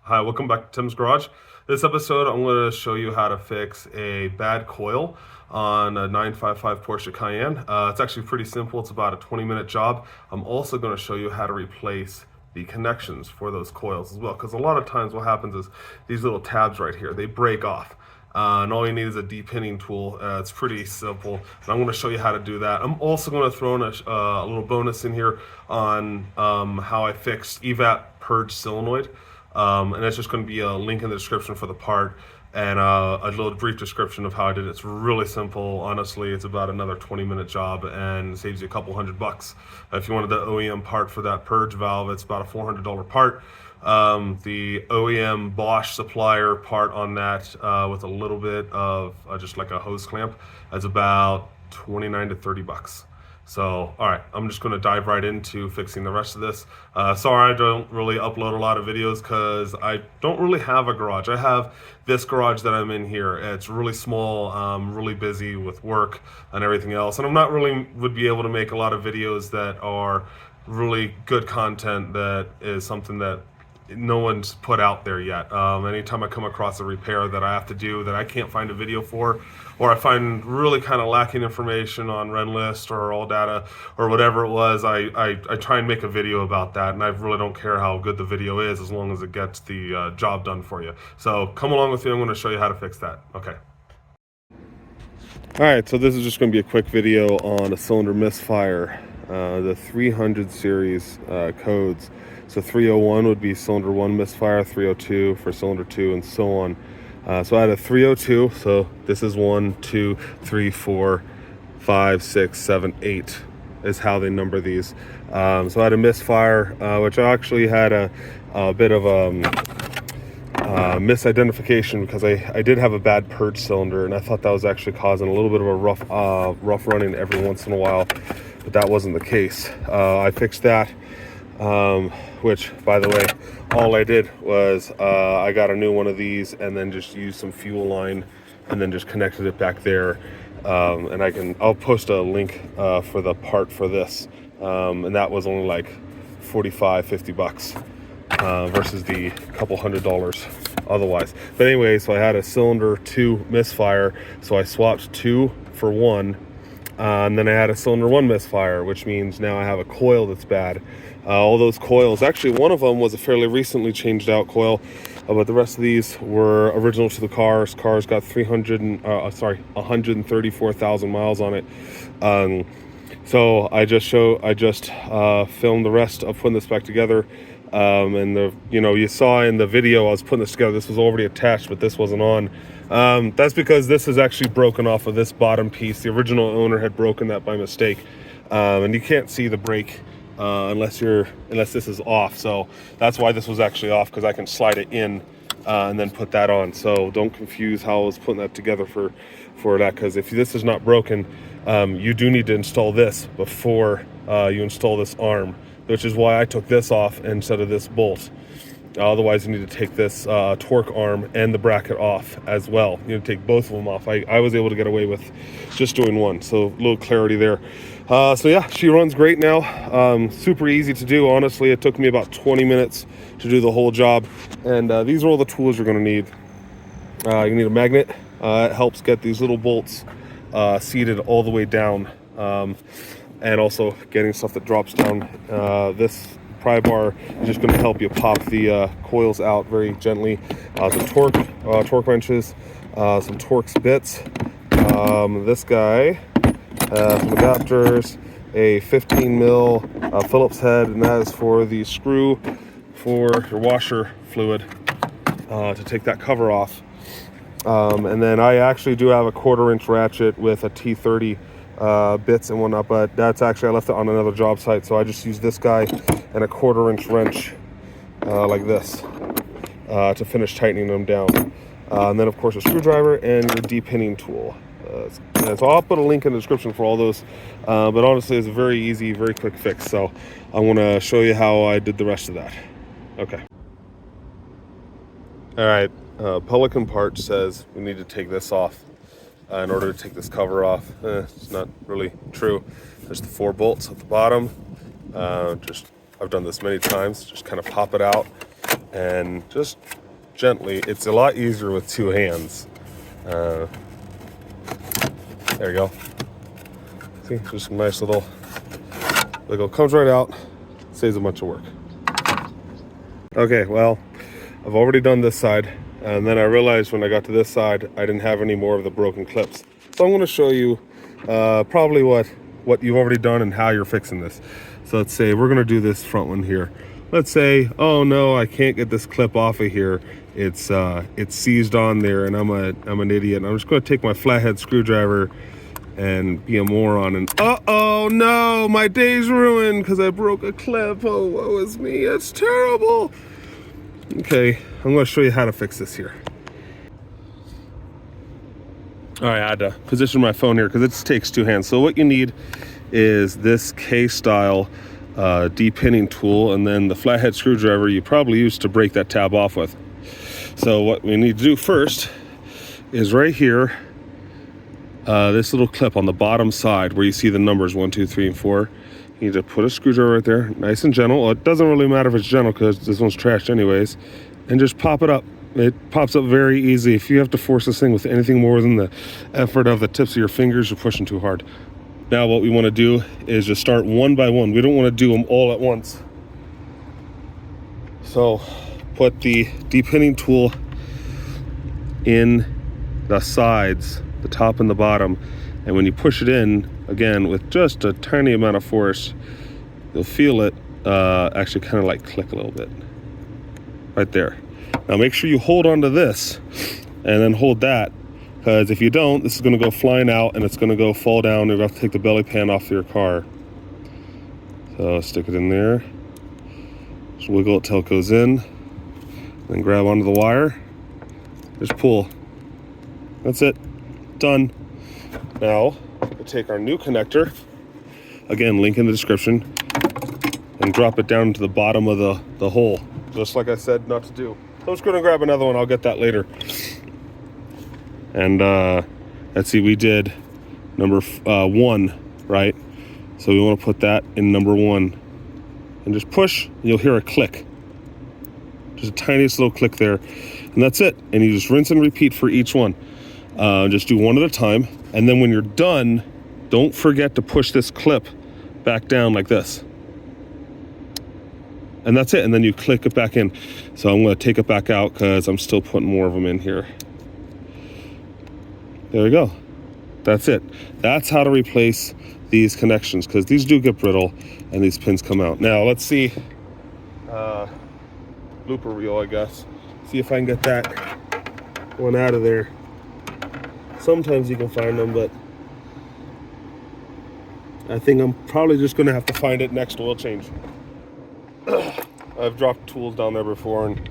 Hi, welcome back to Tim's Garage. This episode, I'm going to show you how to fix a bad coil on a 955 Porsche Cayenne. It's actually pretty simple. It's about a 20-minute job. I'm also going to show you how to replace the connections for those coils as well, because a lot of times what happens is these little tabs right here, they break off. And all you need is a depinning tool. It's pretty simple, and I'm going to show you how to do that. I'm also going to throw in a little bonus in here on how I fixed Evap Purge solenoid. And it's just going to be a link in the description for the part and a little brief description of how I did it. It's really simple. Honestly, it's about another 20-minute job and saves you a couple $100. If you wanted the OEM part for that purge valve, it's about a $400 part. The OEM Bosch supplier part on that with a little bit of just like a hose clamp is about 29 to 30 bucks. So, all right, I'm just going to dive right into fixing the rest of this. Sorry, I don't really upload a lot of videos because I don't really have a garage. I have this garage that I'm in here. It's really small, really busy with work and everything else. And I'm not really would be able to make a lot of videos that are really good content that is something that no one's put out there yet. Anytime I come across a repair that I have to do that I can't find a video for, or I find really kind of lacking information on Renlist or All Data or whatever it was, I try and make a video about that, and I really don't care how good the video is as long as it gets the job done for you. So come along with me, I'm going to show you how to fix that. Okay. All right, so this is just going to be a quick video on a cylinder misfire, the 300 series codes. So 301 would be cylinder 1 misfire, 302 for cylinder 2, and so on. So I had a 302, so this is 1, 2, 3, 4, 5, 6, 7, 8 is how they number these. So I had a misfire, which I actually had a bit of misidentification because I did have a bad purge cylinder, and I thought that was actually causing a little bit of a rough running every once in a while, but that wasn't the case. I fixed that, which, by the way, all I did was I got a new one of these and then just used some fuel line and then just connected it back there. And I'll post a link for the part for this, and that was only like 45, 50 bucks. Versus the couple $100 otherwise. But anyway, so I had a cylinder 2 misfire, so I swapped 2 for 1, and then I had a cylinder 1 misfire, which means now I have a coil that's bad. All those coils, actually one of them was a fairly recently changed out coil, but the rest of these were original to the cars. Cars got 134,000 miles on it. So I just filmed the rest of putting this back together. And you saw in the video I was putting this together, this was already attached, but this wasn't on. That's because this is actually broken off of this bottom piece. The original owner had broken that by mistake, and you can't see the brake unless this is off. So that's why this was actually off, because I can slide it in and then put that on. So don't confuse how I was putting that together for that, because if this is not broken, you do need to install this before you install this arm, which is why I took this off instead of this bolt. Otherwise, you need to take this torque arm and the bracket off as well. You need to take both of them off. I was able to get away with just doing one, so a little clarity there. So yeah, she runs great now. Super easy to do, honestly. It took me about 20 minutes to do the whole job. And these are all the tools you're going to need. You need a magnet. It helps get these little bolts seated all the way down. And also getting stuff that drops down. This pry bar is just going to help you pop the coils out very gently. Some torque wrenches, some Torx bits. This guy, some adapters, a 15 mil Phillips head, and that is for the screw for your washer fluid to take that cover off. And then I actually do have a 1/4-inch ratchet with a T30 bits and whatnot, but that's actually, I left it on another job site, so I just use this guy and a 1/4-inch wrench like this to finish tightening them down. And then of course a screwdriver and your depinning tool. So I'll put a link in the description for all those, but honestly it's a very easy, very quick fix. So I'm going to show you how I did the rest of that. Okay. All right, Pelican Parts says we need to take this off in order to take this cover off. It's not really true. There's the 4 bolts at the bottom. I've done this many times. Just kind of pop it out, and just gently. It's a lot easier with two hands. There you go. See, just a nice little wiggle. Comes right out, saves a bunch of work. Okay, well, I've already done this side, and then I realized when I got to this side, I didn't have any more of the broken clips. So I'm gonna show you probably what you've already done and how you're fixing this. So let's say we're gonna do this front one here. Let's say, oh no, I can't get this clip off of here. It's seized on there, and I'm an idiot. And I'm just gonna take my flathead screwdriver and be a moron, and oh no, my day's ruined because I broke a clip. Oh, woe is me, it's terrible. Okay, I'm gonna show you how to fix this here. All right, I had to position my phone here because it takes two hands. So what you need is this K-style depinning tool, and then the flathead screwdriver you probably used to break that tab off with. So what we need to do first is right here, this little clip on the bottom side where you see the numbers 1, 2, 3, and 4. You need to put a screwdriver right there, nice and gentle. Well, it doesn't really matter if it's gentle because this one's trashed anyways, and just pop it up. It pops up very easy. If you have to force this thing with anything more than the effort of the tips of your fingers, you're pushing too hard. Now what we want to do is just start one by one. We don't want to do them all at once. So put the depinning tool in the sides, the top and the bottom, and when you push it in, again, with just a tiny amount of force, you'll feel it actually kind of like click a little bit. Right there. Now make sure you hold on to this and then hold that, because if you don't, this is going to go flying out and it's going to go fall down. You'll have to take the belly pan off your car. So stick it in there. Just wiggle it till it goes in. Then grab onto the wire. Just pull. That's it. Done. Now we'll take our new connector, again, link in the description, and drop it down to the bottom of the hole, just like I said not to do. So I'm just going to grab another one. I'll get that later. And let's see, we did number 1, right? So we want to put that in number 1, and just push, and you'll hear a click. Just a tiniest little click there, and that's it. And you just rinse and repeat for each one. Just do one at a time, and then when you're done, don't forget to push this clip back down like this. And that's it, and then you click it back in. So I'm going to take it back out because I'm still putting more of them in here. There we go. That's it. That's how to replace these connections, because these do get brittle and these pins come out. Now let's see, blooper reel, I guess. See if I can get that one out of there. Sometimes you can find them, but I think I'm probably just going to have to find it next oil change. I've dropped tools down there before, and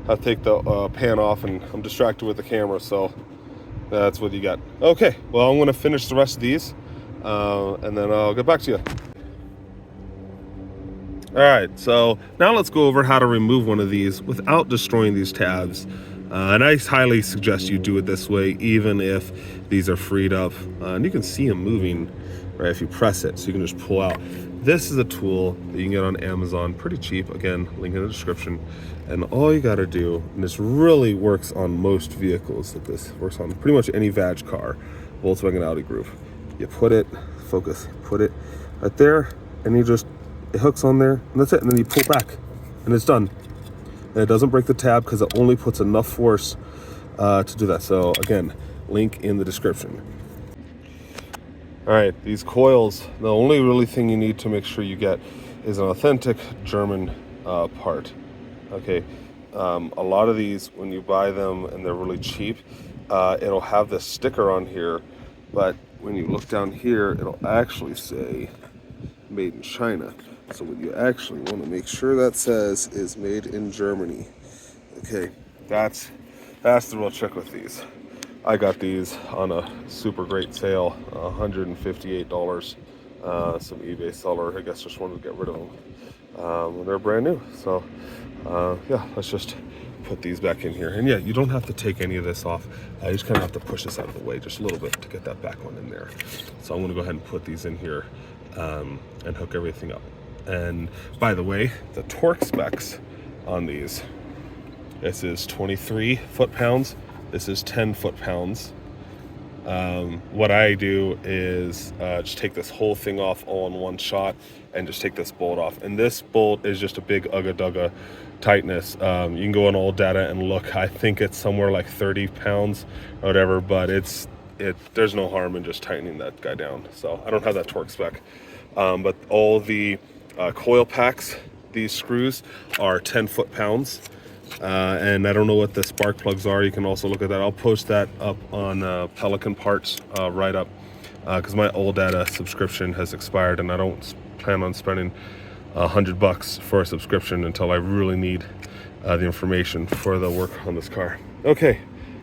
I take the pan off, and I'm distracted with the camera, so that's what you got. Okay, well, I'm going to finish the rest of these, and then I'll get back to you. All right, so now let's go over how to remove one of these without destroying these tabs. And I highly suggest you do it this way, even if these are freed up. And you can see them moving, right, if you press it, so you can just pull out. This is a tool that you can get on Amazon, pretty cheap. Again, link in the description. And all you gotta do, and this really works on most vehicles, that this works on pretty much any VAG car, Volkswagen, Audi group. You put it, focus, put it right there, and you just, it hooks on there, and that's it. And then you pull back, and it's done. And it doesn't break the tab because it only puts enough force to do that. So again, link in the description. All right, these coils, the only really thing you need to make sure you get is an authentic German part. Okay, a lot of these, when you buy them and they're really cheap, it'll have this sticker on here, but when you look down here, it'll actually say made in China. So what you actually want to make sure that says is made in Germany. Okay, that's the real trick with these. I got these on a super great sale, $158. Some eBay seller, I guess, just wanted to get rid of them. They're brand new. So yeah, let's just put these back in here. And yeah, you don't have to take any of this off. You just kind of have to push this out of the way just a little bit to get that back one in there. So I'm going to go ahead and put these in here and hook everything up. And by the way, the torque specs on these This is 23 foot-pounds. This is 10 foot-pounds. What I do is just take this whole thing off all in one shot and just take this bolt off. And this bolt is just a big ugga-dugga tightness. You can go on old data and look. I think it's somewhere like 30 pounds or whatever, but there's no harm in just tightening that guy down. So I don't have that torque spec. But all the coil packs, these screws are 10 foot-pounds. And I don't know what the spark plugs are. You can also look at that. I'll post that up on Pelican Parts right up, because my old data subscription has expired, and I don't plan on spending $100 for a subscription until I really need the information for the work on this car. Okay,